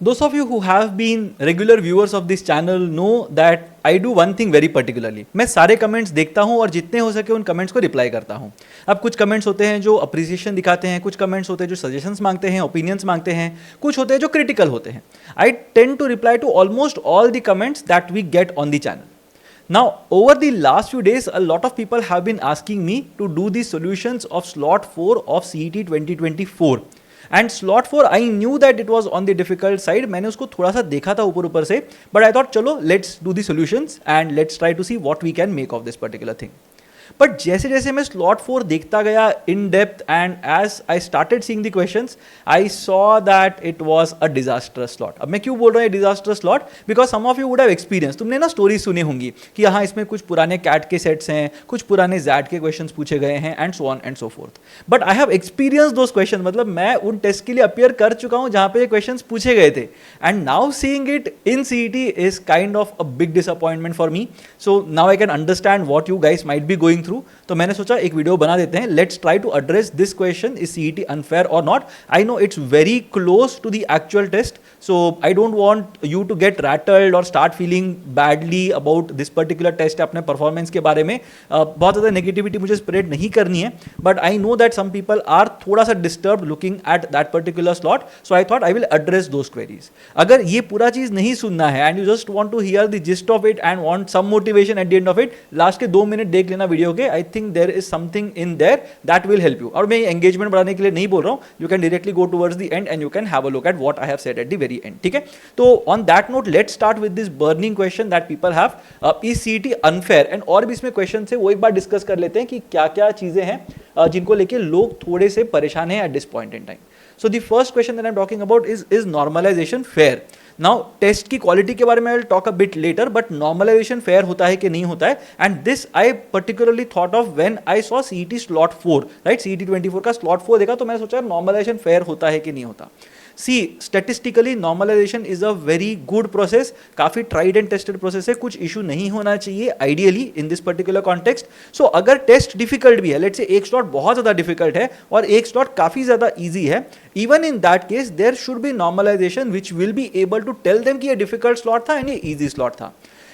Those of you who have been regular viewers of this channel know that I do one thing very particularly. मैं सारे comments देखता हूँ और जितने हो सके उन कमेंट्स को रिप्लाई करता हूँ. अब कुछ कमेंट्स होते हैं जो अप्रिसिएशन दिखाते हैं, कुछ कमेंट्स होते हैं जो सजेशंस मांगते हैं, ओपिनियंस मांगते हैं, कुछ होते हैं जो क्रिटिकल होते हैं. I tend to reply to almost all the comments that we get on the channel. Now, over the last few days, a lot of people have been asking me to do the solutions of slot 4 of CET 2024. And slot 4 I knew that it was on the difficult side. मैंने उसको थोड़ा सा देखा था ऊपर ऊपर से, but I thought चलो let's do the solutions and let's try to see what we can make of this particular thing. But जैसे जैसे मैं स्लॉट 4 देखता गया in depth and as I started seeing the questions, I saw that it was a disastrous slot. अब मैं क्यों बोल रहा हूँ disastrous slot? Because some of you would have experience. तुमने ना स्टोरी सुनी होंगी कि हाँ इसमें कुछ पुराने कैट के सेट्स हैं, कुछ पुराने जैट के क्वेश्चंस पूछे गए हैं and so on and so fourth. But I have experience those question. मतलब मैं उन टेस्ट के लिए अपियर कर चुका हूँ जहाँ पे ये क्वेश्चंस पूछे गए थे, and now seeing it in CET is kind of a big disappointment for me. So now I can understand what you guys might be going through. तो मैंने सोचा एक वीडियो बना देते हैं. Let's try to address this question, is CET unfair और not. I know it's very close to the actual test, so I don't want you to get rattled और start feeling badly about this particular test. अपने performance के बारे में बहुत ज़्यादा negativity मुझे spread नहीं करनी है, but I know that some people are थोड़ा सा disturb looking at that particular slot, so I thought I will address those queries. अगर ये पूरा चीज़ नहीं सुनना है and you just want to hear the gist of it and want some motivation at the end of it, last के 2 minute देख लेना वीडियो के. I think there is something in there that will help you. और मैं engagement बढ़ाने के लिए नहीं बोल रहा हूँ. You can directly go towards the end and you can have a look at what I have said at the very and. ठीक है, तो on that note let's start with this burning question that people have, is CET unfair. And और भी इसमें question है वो एक बार discuss कर लेते हैं कि क्या क्या चीजें हैं जिनको लेके लोग थोड़े से परेशान हैं at this point in time. So the first question that I am talking about is normalization fair. Now test की क्वालिटी के बारे में I will talk a bit later, but normalization fair होता है कि नहीं होता है, and this I particularly thought of when I saw CET slot 4, right. CET 24 का स्लॉट 4 देखा तो मैंने सोचा नॉर्मलाइजेशन फेयर होता है कि नहीं होता. See statistically normalization is a very good process, काफी ट्राइड एंड टेस्टेड प्रोसेस है, कुछ इशू नहीं होना चाहिए ideally in this particular context. So अगर टेस्ट डिफिकल्ट भी है, लेट्स से एक स्लॉट बहुत ज्यादा डिफिकल्ट है और एक स्लॉट काफी ज्यादा इजी है, even in that case there should be normalization which will be able to tell them कि ये डिफिकल्ट स्लॉट था एंड ये इजी स्लॉट था.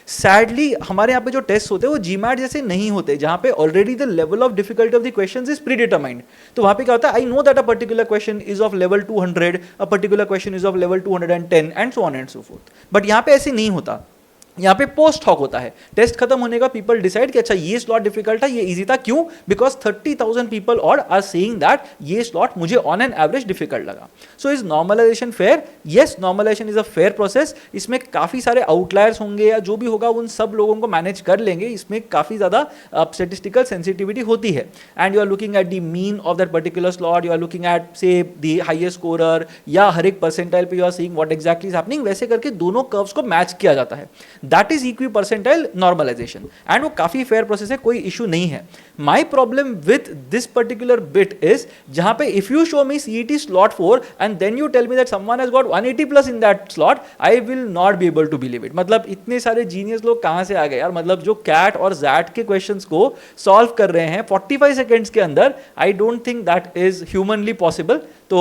सैडली हमारे यहाँ पे जो टेस्ट होते हैं वो जीमैट जैसे नहीं होते, जहाँ पे already the level of difficulty of the questions is pre determined. तो वहाँ पे क्या होता है, आई know that a particular question is of level 200, a particular question is of level 210 and so on and so fourth. But यहाँ पे ऐसे नहीं होता. यहाँ पे पोस्ट हॉक होता है. टेस्ट खत्म होने का पीपल डिसाइड कि अच्छा ये स्लॉट डिफिकल्ट था, ये इजी था. क्यों? बिकॉज 30,000 पीपल और आर सेइंग दैट ये स्लॉट मुझे ऑन एन एवरेज डिफिकल्ट लगा. So is normalization fair? Yes, normalization is a fair process. इसमें काफी सारे आउटलायर्स होंगे या जो भी होगा उन सब लोगों को मैनेज कर लेंगे. इसमें काफी ज्यादा स्टेटिस्टिकल सेंसिटिविटी होती है, and you are looking at the mean of that particular slot, you are looking at say the highest scorer या हर एक परसेंटाइल पे you are seeing what exactly is happening. वैसे करके दोनों कर्व्स को मैच किया जाता है. That is equipercentile normalization, and वो काफी फेयर प्रोसेस है, कोई इशू नहीं है. My problem with this particular bit is जहां पे if you show me CET slot 4 and then you tell me that someone has got 180 plus in that slot, I will not be able to believe it. मतलब इतने सारे genius लोग कहां से आ गए यार. मतलब जो कैट और जैट के क्वेश्चंस को सॉल्व कर रहे हैं 45 सेकेंड्स के अंदर, I don't think that is humanly possible. तो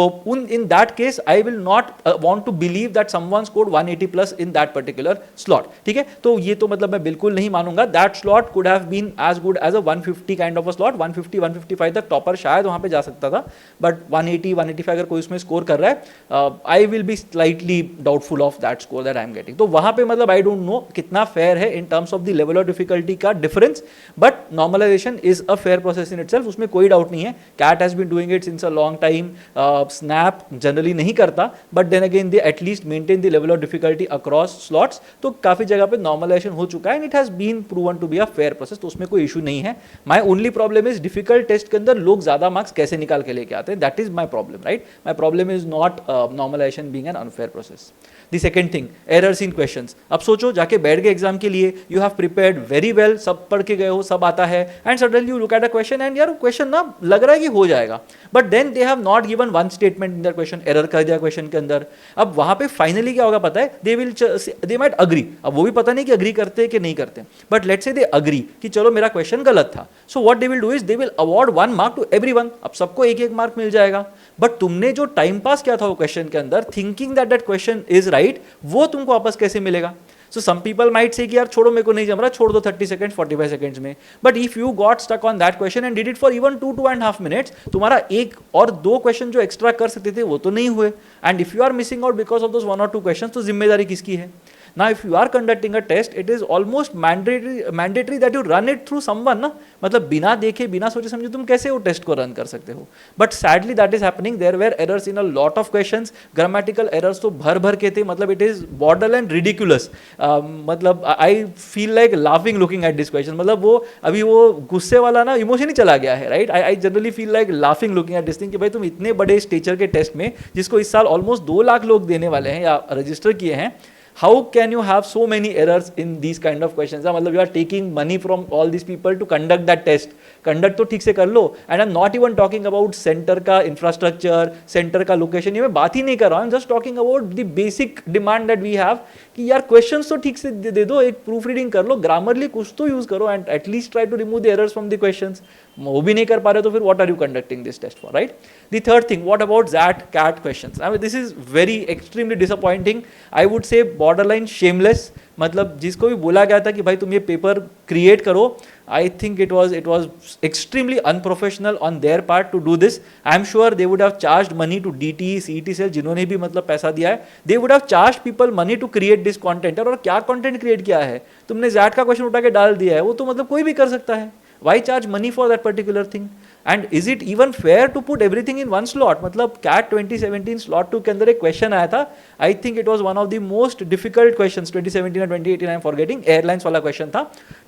in that case I will not want to believe that someone scored 180 plus in that particular slot. ठीक है, तो ये तो मतलब मैं बिल्कुल नहीं मानूंगा. That slot could have been as good as a 150 kind of a slot. 150 155 तक टॉपर शायद वहां पे जा सकता था, बट 180 185 अगर कोई उसमें स्कोर कर रहा है, I will be slightly doubtful of that score that I am getting. तो वहां पे मतलब आई डोंट नो कितना फेयर है in terms of the level of difficulty का difference, but normalization is a fair process in itself, उसमें कोई doubt नहीं है. CAT has been doing it since a long time. SNAP generally नहीं करता, but then again they at least maintain the level of difficulty across slots. तो काफी जगह पे नॉर्मलाइजेशन हो चुका है and it has been proven to be a fair process, तो उसमें कोई इशू नहीं है. My only problem is difficult test के अंदर लोग ज्यादा मार्क्स कैसे निकाल के लेके आते हैं. That is my problem, right. My problem is not normalization being an unfair process. The second thing, errors in questions. अब सोचो जाके बैठ गए एग्जाम के लिए, you have prepared very well, सब पढ़ के गए हो, सब आता है, and suddenly you look at a question and यार क्वेश्चन ना लग रहा है कि हो जाएगा, but then they have not given one one statement in that question, error कर दिया क्वेश्चन के अंदर। अब वहां पे फाइनली क्या होगा पता है, दे माइट अग्री, अब वो भी पता नहीं कि अग्री करते हैं कि नहीं करते, but let's say they agree कि चलो मेरा क्वेश्चन गलत था। So what they will do is they will award 1 mark to everyone, अब सबको एक एक मार्क मिल जाएगा। बट तुमने जो टाइम पास किया था वो क्वेश्चन के अंदर, thinking that that question is right, वो तुमको वापस कैसे मिलेगा? So some people might say कि यार छोड़ो, मेरे को नहीं जम रहा, छोड़ दो 30 सेकंड 45 सेकंड्स में। But if you got stuck on that question and did it for even 2.5 minutes, तुम्हारा एक और दो क्वेश्चन जो एक्स्ट्रा कर सकते थे वो तो नहीं हुए। And if you are missing out because of those 1 or 2 question, तो जिम्मेदारी किसकी है? Now if you are conducting a test, it is almost mandatory that you run it through someone ना, मतलब बिना देखे बिना सोचे समझे तुम कैसे वो टेस्ट को रन कर सकते हो? But sadly that is happening, there were errors in a lot of questions, grammatical errors तो भर भर के थे, मतलब it is border and ridiculous. मतलब I feel like laughing looking at this question, मतलब वो अभी वो गुस्से वाला ना इमोशन ही चला गया है, right? I generally feel like laughing looking at this thing कि भाई तुम इतने बड़े स्टेचर के टेस्ट में, जिसको इस साल ऑलमोस्ट 2 लाख लोग देने वाले हैं या रजिस्टर किए हैं, how can you have so many errors in these kind of questions? मतलब you are taking money from all these people to conduct that test, conduct तो ठीक से कर लो। and I'm not even talking about center का infrastructure, center का location, ये मैं बात ही नहीं कर रहा हूँ, I'm just talking about the basic demand that we have कि यार questions तो ठीक से दे दो, एक प्रूफ रीडिंग कर लो, ग्रामरली कुछ तो यूज करो, and at least try to remove the errors from the questions. वो भी नहीं कर पा रहे तो फिर what are you conducting this test for, right? The third thing, what about that CAT questions? I mean this is very extremely disappointing, I would say borderline shameless. मतलब जिसको भी बोला गया था कि भाई तुम ये पेपर क्रिएट करो, I think it was extremely unprofessional on their part to do this. I am sure they would have charged money to DTE CET cell, जिन्होंने भी मतलब पैसा दिया है, they would have charged people money to create this content. और क्या content create किया है तुमने? ज़ैट का क्वेश्चन उठा के डाल दिया है, वो तो मतलब कोई भी कर सकता है। Why charge money for that particular thing? And is it even fair to put everything in one slot? मतलब CAT 2017 slot 2 के अंदर एक क्वेश्चन आया था, I think it was one of the most difficult questions 2017 और 2018, I'm forgetting, airlines वाला question था।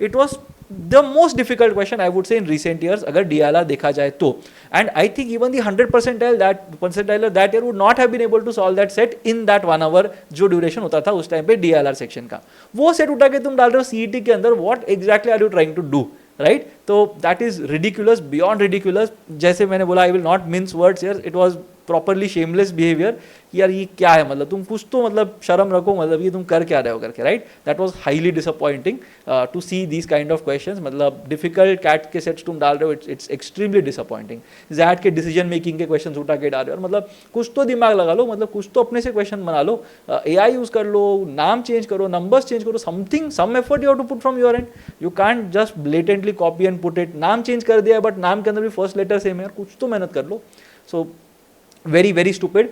It was the most difficult question I would say in recent years अगर DLR देखा जाए तो। And I think even the 100 percentiler that year would not have been able to solve that set in that 1 hour जो duration होता था उस time पे DLR section का। वो सेट उठा के तुम डाल रहे हो CET के अंदर, what exactly are you trying to do? Right? तो that is ridiculous, beyond ridiculous. जैसे मैंने बोला, I will not mince words here, it was properly shameless behaviour. यार ये क्या है, मतलब तुम कुछ तो मतलब शर्म रखो, मतलब ये तुम कर क्या रहे हो करके, right? That was highly disappointing to see these kind of questions. मतलब डिफिकल्ट कैट के सेट्स तुम डाल रहे हो, इट्स एक्सट्रीमली डिसअपॉइंटिंग। जैट के डिसीजन मेकिंग के क्वेश्चन उठा के डाल रहे हो, मतलब कुछ तो दिमाग लगा लो, मतलब कुछ तो अपने से क्वेश्चन बना लो, AI यूज कर लो, नाम चेंज करो, नंबर्स चेंज करो, something, some effort you have to put from your end. You can't just blatantly copy and put it. नाम चेंज कर दिया है बट नाम के अंदर भी फर्स्ट लेटर सेम है, कुछ तो मेहनत कर लो। सो very stupid.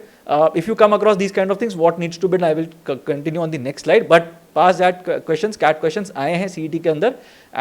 If you come across these kind of things, what needs to be done, I will continue on the next slide, but past that questions, CAT questions आए हैं CET के अंदर,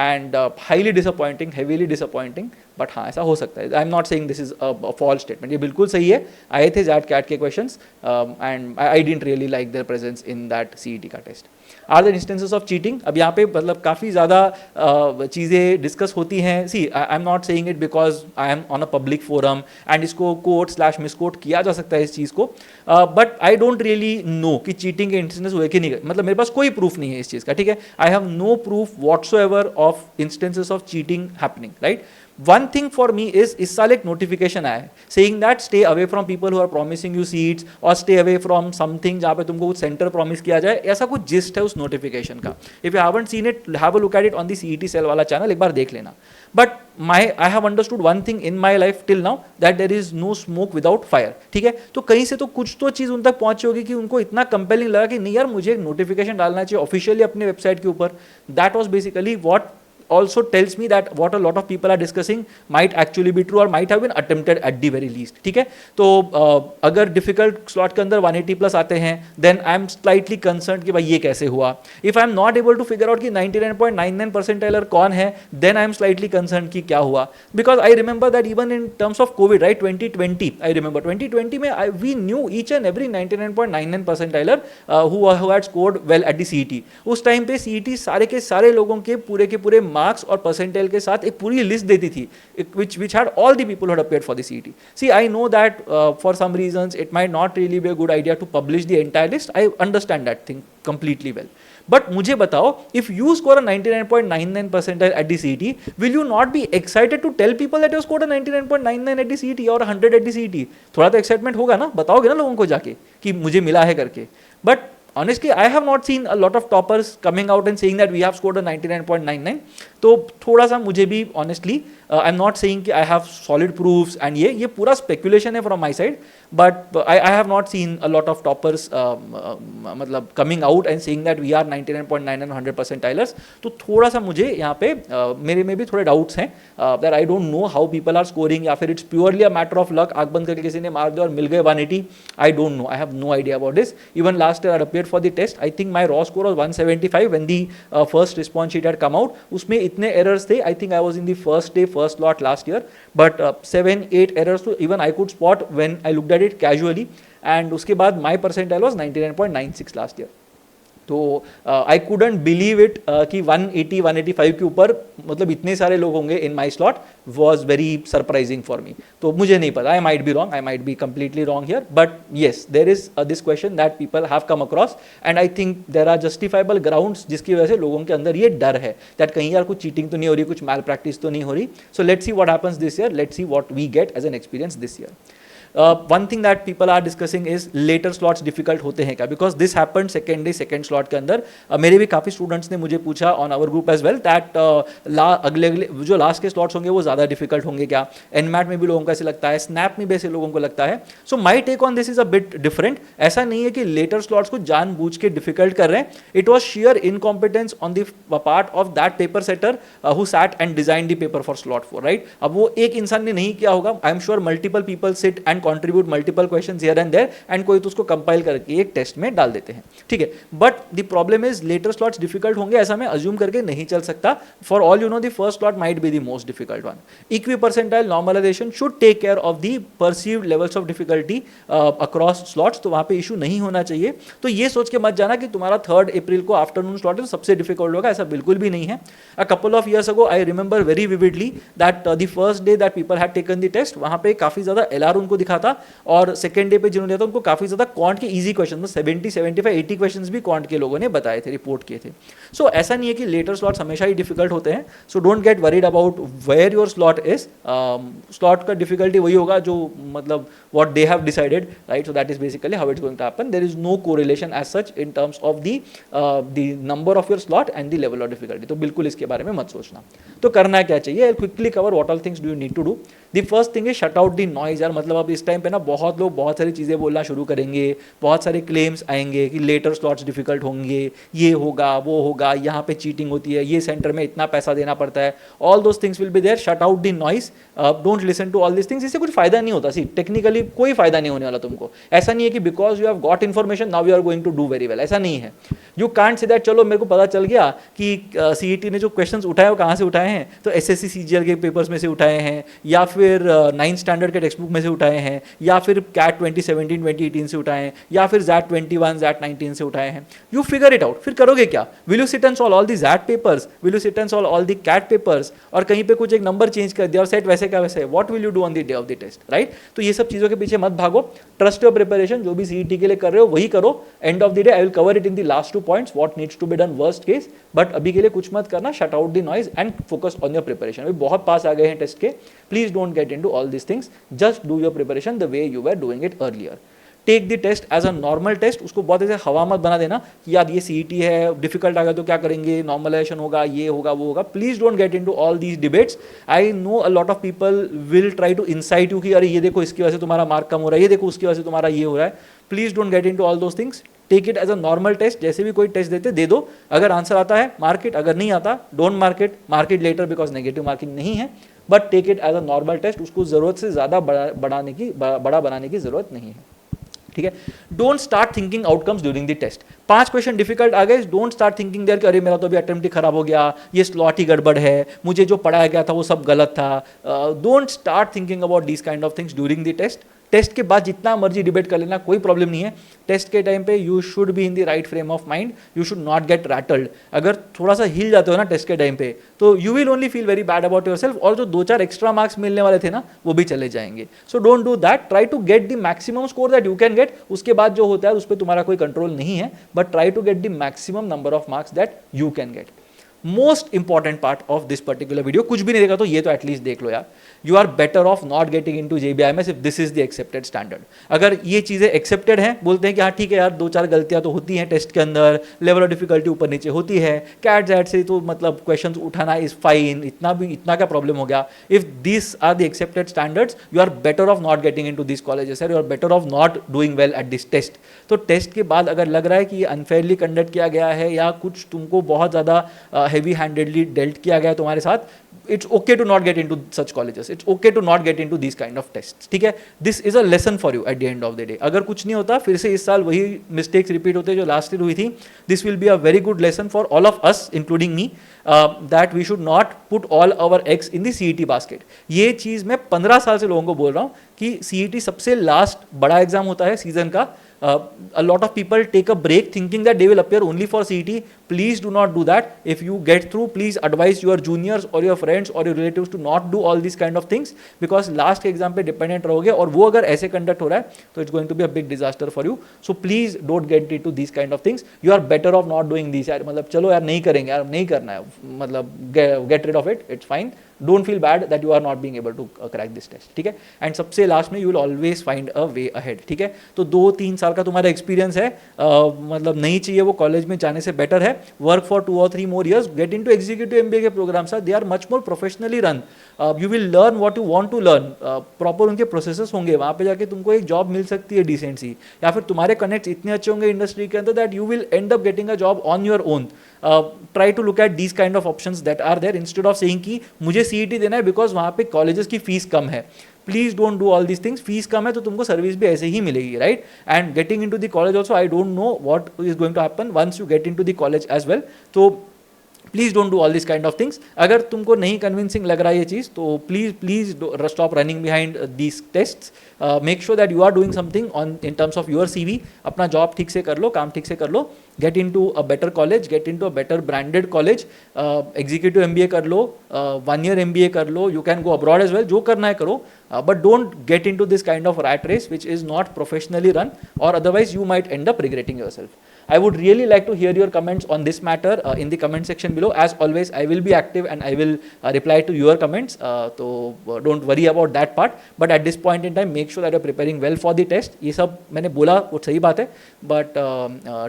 and highly disappointing, heavily disappointing, but हाँ ऐसा हो सकता है। I am not saying this is a false statement, ये बिल्कुल सही है, आए थे that CAT के questions, and I didn't really like their presence in that CET का test. Are there instances of cheating? अब यहाँ पे मतलब काफ़ी ज़्यादा चीज़ें डिस्कस होती हैं। See I am not saying it because I am on a public forum and इसको कोट/मिसकोट किया जा सकता है इस चीज़ को, but I don't really know कि चीटिंग के इंस्टेंसेस हुए कि नहीं, मतलब मेरे पास कोई प्रूफ नहीं है इस चीज़ का, ठीक है? I have no proof whatsoever of instances of cheating happening, right? One thing for me is इस साल एक नोटिफिकेशन आया है saying that stay away from people who are promising you seats और stay away from something जहाँ पे तुमको कुछ सेंटर प्रॉमिस किया जाए, ऐसा कुछ जिस्ट है उस नोटिफिकेशन का। If you haven't seen it, have a look at it on the CET Cell वाला चैनल, एक बार देख लेना। But I have understood one thing in my life till now, that there is no smoke without fire, ठीक है? तो कहीं से तो कुछ तो चीज़ उन तक पहुंची होगी कि उनको इतना कंपेलिंग लगा कि नहीं यार मुझे एक नोटिफिकेशन डालना चाहिए ऑफिशियली अपने वेबसाइट के ऊपर। That was basically what also tells me that what a lot of people are discussing might actually be true or might have been attempted at the very least, ठीक है? तो अगर difficult slot के अंदर 180 plus आते हैं, then I am slightly concern कि भाई ये कैसे हुआ। If I am not able to figure out कि 99.99 परसेंटाइलर कौन है, then I am slightly concern कि क्या हुआ। Because I remember that even in terms of covid, right, 2020, I remember 2020 में we knew each and every 99.99 percentiler who had scored well at the CET। उस time पे CET सारे के सारे लोगों के पूरे मार्क्स और परसेंटाइल के साथ एक पूरी लिस्ट देती थी, which had all the people who had appeared for the CET. See, I know that for some reasons it might not really be a good idea to publish the entire list. I understand that thing completely well. But मुझे बताओ, if you score a 99.99 percentile at the CET, will you not be excited to tell people that you scored a 99.99 at the CET or 100 at the CET? थोड़ा तो excitement होगा ना, बताओगे ना लोगों को जाके कि मुझे मिला है करके. But honestly, I have not seen a lot of toppers coming out and saying that we have scored a 99.99. तो थोड़ा सा मुझे भी honestly, I'm not saying कि I have solid proofs and ये पूरा speculation है from my side, but I have not seen a lot of toppers मतलब coming out and saying that we are 99.9 and 100 percentilers. तो थोड़ा सा मुझे यहाँ पे मेरे में भी थोड़े doubts हैं that I don't know how people are scoring, या फिर it's purely a matter of luck, आँख बंद करके किसी ने मार दिया और मिल गए 180. I don't know. I have no idea about this. Even last year I appeared for the test. I think my raw score was 175 when the first response sheet had come out. उसमें इतने errors थे. I think I was in the first day, first lot last year. But 7-8 errors तो even I could spot when I looked at it casually. And उसके बाद my percentile was 99.96 last year. तो आई couldn't believe it कि 180 185 के ऊपर मतलब इतने सारे लोग होंगे in my slot was very surprising for me. तो मुझे नहीं पता, I might be wrong, I might be completely wrong here, but yes, there is this question that people have come across and I think there are justifiable grounds जिसकी वजह से लोगों के अंदर ये डर है that कहीं यार कुछ cheating तो नहीं हो रही, कुछ malpractice तो नहीं हो रही. So let's see what happens this year, let's see what we get as an experience this year. One thing that people are discussing is later slots difficult होते हैं क्या, because this happened second day second slot के अंदर. मेरे भी काफ़ी students ने मुझे पूछा on our group as well that अगले जो लास्ट के slots होंगे वो ज़्यादा difficult होंगे क्या, NMAT में भी लोगों को ऐसे लगता है, SNAP में भी ऐसे लोगों को लगता है. So my take on this is a bit different. ऐसा नहीं है कि later slots को जानबूझ के difficult कर रहे हैं. It was sheer incompetence on the part of that paper setter who sat and designed the paper for slot 4, right? अब वो एक इंसान ने नहीं किया होगा. I am sure multiple people sit and contribute multiple questions here and there and कोई तो उसको compile करके एक टेस्ट में डाल देते हैं, ठीक है. But the problem is later slots difficult होंगे ऐसा मैं अज्यूम करके नहीं चल सकता. For all you know the first slot might be the most difficult one. Equipercentile normalisation should take care of the perceived levels of difficulty across slots, तो वहाँ पे इशू नहीं होना चाहिए. तो ये सोच के मत जाना कि तुम्हारा 3 अप्रैल को आफ्टरनून स्लॉट है तो सबसे डिफिकल्ट होगा, ऐसा बिल्कुल भी नहीं है. A couple of years ago I remember very vividly that the first day that people had taken the test, वहाँ पे काफ़ी ज़्यादा LR उनको दिखा था और सेकंड डे पे जिन्होंने दिया था उनको काफ़ी ज़्यादा क्वांट के इजी क्वेश्चन, 70 75 80 क्वेश्चंस भी क्वांट के लोगों ने बताए थे, रिपोर्ट किए थे. सो ऐसा नहीं है कि लेटर स्लॉट्स हमेशा ही डिफिकल्ट होते हैं. So don't get worried about where your slot is. Slot का डिफिकल्टी वही होगा जो मतलब what they have decided, right? So that is basically how it's going to happen. There is no correlation as such in terms of the number of your slot and the level of difficulty. तो बिल्कुल इसके बारे में मत सोचना. तो करना क्या चाहिए? I'll quickly cover what all things do you need to do. The first thing is shut out the noise. यार मतलब अब इस टाइम पे ना बहुत लोग बहुत सारी चीज़ें बोलना शुरू करेंगे, बहुत सारे क्लेम्स आएंगे कि लेटर स्लॉट्स डिफिकल्ट होंगे, ये होगा वो होगा, यहाँ पे चीटिंग होती है, ये सेंटर में इतना पैसा देना पड़ता है. All those things will be there. Shut out the noise, don't listen to all this things. इससे कुछ फायदा नहीं होता. सी टेक्निकली कोई फायदा नहीं होने वाला तुमको. ऐसा नहीं है कि because you have got information now you are going to do very well, ऐसा नहीं है. यू कांट से दैट चलो मेरे को पता चल गया कि CET ने जो क्वेश्चंस उठाए वो कहाँ से उठाए हैं, तो SSC CGL के पेपर्स में से उठाए हैं, या फिर 9th स्टैंडर्ड के टेक्स्ट बुक में से उठाए हैं, या फिर CAT 2017 2018 से उठाए हैं, या फिर ZAT 21 ZAT 19 से उठाए हैं. You figure it out. फिर करोगे क्या? Will you sit and solve all the ZAT papers, will you sit and solve all the CAT papers, और कहीं पे कुछ एक नंबर चेंज कर दिया और सेट वैसे का वैसे, what will you do on the day of the test, right? तो ये सब चीज़ों के पीछे मत भागो. Trust your preparation. जो भी CET के लिए कर रहे हो वही करो. End of the day I will cover it in the last 2 points what needs to be done worst case. But अभी के लिए कुछ मत करना. Shut out the noise and focus on your preparation. अभी बहुत पास आ गए हैं टेस्ट के. Please don't get into all this things. Just do your preparation the way you were doing it earlier. Take the test as a normal test. उसको बहुत ऐसे हवा मत बना देना कि यार ये CET है, डिफिकल्ट आ गया तो क्या करेंगे, नॉर्मलाइजेशन होगा, ये होगा वो होगा. Please don't get into all these debates. I know a lot of people will try to incite you कि अरे ये देखो इसकी वजह से तुम्हारा मार्क कम हो रहा है, ये देखो उसकी वजह से तुम्हारा ये हो रहा है. Please don't get into all those things. Take it as a normal test. जैसे भी कोई टेस्ट देते दे दो. अगर आंसर आता है मार्क इट, अगर नहीं आता don't mark it later because negative marking नहीं है. But take it as a normal test. उसको जरूरत से ज़्यादा बड़ा बनाने की जरूरत नहीं है, ठीक है. Don't start thinking outcomes during the test. 5 question difficult आ गए, डोंट स्टार्ट थिंकिंग देयर कि अरे मेरा तो अभी अटेम्प्ट ही खराब हो गया, ये स्लॉट ही गड़बड़ है, मुझे जो पढ़ाया गया था वो सब गलत था. Don't start thinking about these kind of things during the test. Test के बाद जितना मर्जी डिबेट कर लेना, कोई प्रॉब्लम नहीं है। टेस्ट के टाइम पे you should be in the right frame of mind, you should not gate rattled. अगर थोड़ा सा हिल जाते हो ना टेस्ट के टाइम पे, तो you will only feel very bad about yourself, और जो 2-4 एक्स्ट्रा मार्क्स मिलने वाले थे ना वो भी चले जाएंगे। So don't do that, try to get the maximum score that you can get. उसके बाद जो होता है उस पर तुम्हारा कोई कंट्रोल नहीं है, but try to get the maximum number of marks that you can get. Most important part of this particular video, कुछ भी नहीं देखा तो ये तो एटलीस्ट देख लो यार, you are better off not getting into JBIMS if this is the accepted standard. अगर ये चीजें एक्सेप्टेड हैं, बोलते हैं कि हाँ ठीक है यार 2-4 गलतियां तो होती हैं टेस्ट के अंदर, लेवल ऑफ डिफिकल्टी ऊपर नीचे होती है, कैट जैट से तो मतलब क्वेश्चंस उठाना इज फाइन, इतना क्या प्रॉब्लम हो गया। If this are the accepted standards, you are better off not getting into this colleges, you are better off not doing well at this test. तो test के बाद अगर लग रहा है कि ये अनफेयरली कंडक्ट किया गया है या कुछ तुमको बहुत ज़्यादा हैवी हैंडेडली डेल्ट किया गया है तुम्हारे साथ, it's okay to not get into such colleges, it's okay to not get into these kind of tests, ठीक है। this is a lesson for you at the end of the day। अगर कुछ नहीं होता फिर से इस साल वही मिस्टेक्स रिपीट होते जो लास्ट ईयर हुई थी, this will be a very good lesson for all of us including me, that we should not put all our eggs in the CET basket। ये चीज़ मैं 15 साल से लोगों को बोल रहा हूँ कि CET सबसे लास्ट बड़ा एग्जाम होता है सीजन का। A lot of people take a break thinking that they will appear only for CET. Please do not do that. If you get through, please advise your juniors or your friends or your relatives to not do all these kind of things, because last के exam पे dependent रहोगे और वो अगर ऐसे conduct हो रहा है तो it's going to be a big disaster for you. So please don't get into these kind of things. You are better off not doing these यार, मतलब चलो यार नहीं करेंगे यार, नहीं करना है, मतलब get rid of it, it's fine. Don't feel bad that you are not being able to crack this test, ठीक है। एंड सबसे लास्ट में you will always find a way ahead, ठीक है। तो 2-3 साल का तुम्हारा एक्सपीरियंस है, मतलब नहीं चाहिए वो कॉलेज में जाने से बेटर है work for 2 or 3 more years, get into executive MBA के programmes are, they are much more professionally run, you will learn what you want to learn, proper उनके प्रोसेसेस होंगे, वहाँ पे जाके तुमको एक जॉब मिल सकती है डिसेंट सी, या फिर तुम्हारे कनेक्ट्स इतने अच्छे होंगे इंडस्ट्री के अंदर that you will end up getting a job on your own. Try to look at these kind of options that are there, instead of saying कि मुझे CET देना है बिकॉज वहाँ पे कॉलेजेस की फीस कम है। Please don't do all these things, fees कम है तो तुमको सर्विस भी ऐसे ही मिलेगी, right. And getting into the college also, I don't know what is going to happen once you get into the college as well. तो please don't do all this kind of things. अगर तुमको नहीं convincing लग रहा है ये चीज़, तो please stop running behind these tests. Make sure that you are doing something on in terms of your CV। अपना जॉब ठीक से कर लो, काम ठीक से कर लो, get in to a better college, get in to a better branded college, executive MBA कर लो, 1 year MBA कर लो, you can go abroad as well, जो करना है करो, but don't get in to this kind of rat race which is not professionally run, और otherwise you might end up regretting yourself. I would really like to hear your comments on this matter in the comment section below. As always, I will be active and I will reply to your comments. So don't worry about that part. But at this point in time, make sure that you're preparing well for the test. ये सब मैंने बोला वो सही बात है, but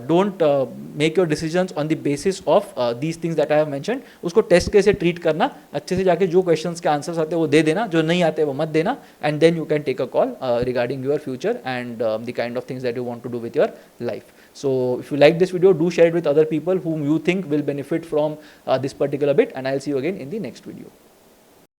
don't make your decisions on the basis of these things that I have mentioned. उसको test कैसे ट्रीट करना, अच्छे से जाके जो क्वेश्चंस के आंसर्स आते हैं वो दे देना, जो नहीं आते वो मत देना, and then you can take a call regarding your future and the kind of things that you want to do with your life. So if you like this video, do share it with other people whom you think will benefit from this particular bit, and I'll see you again in the next video.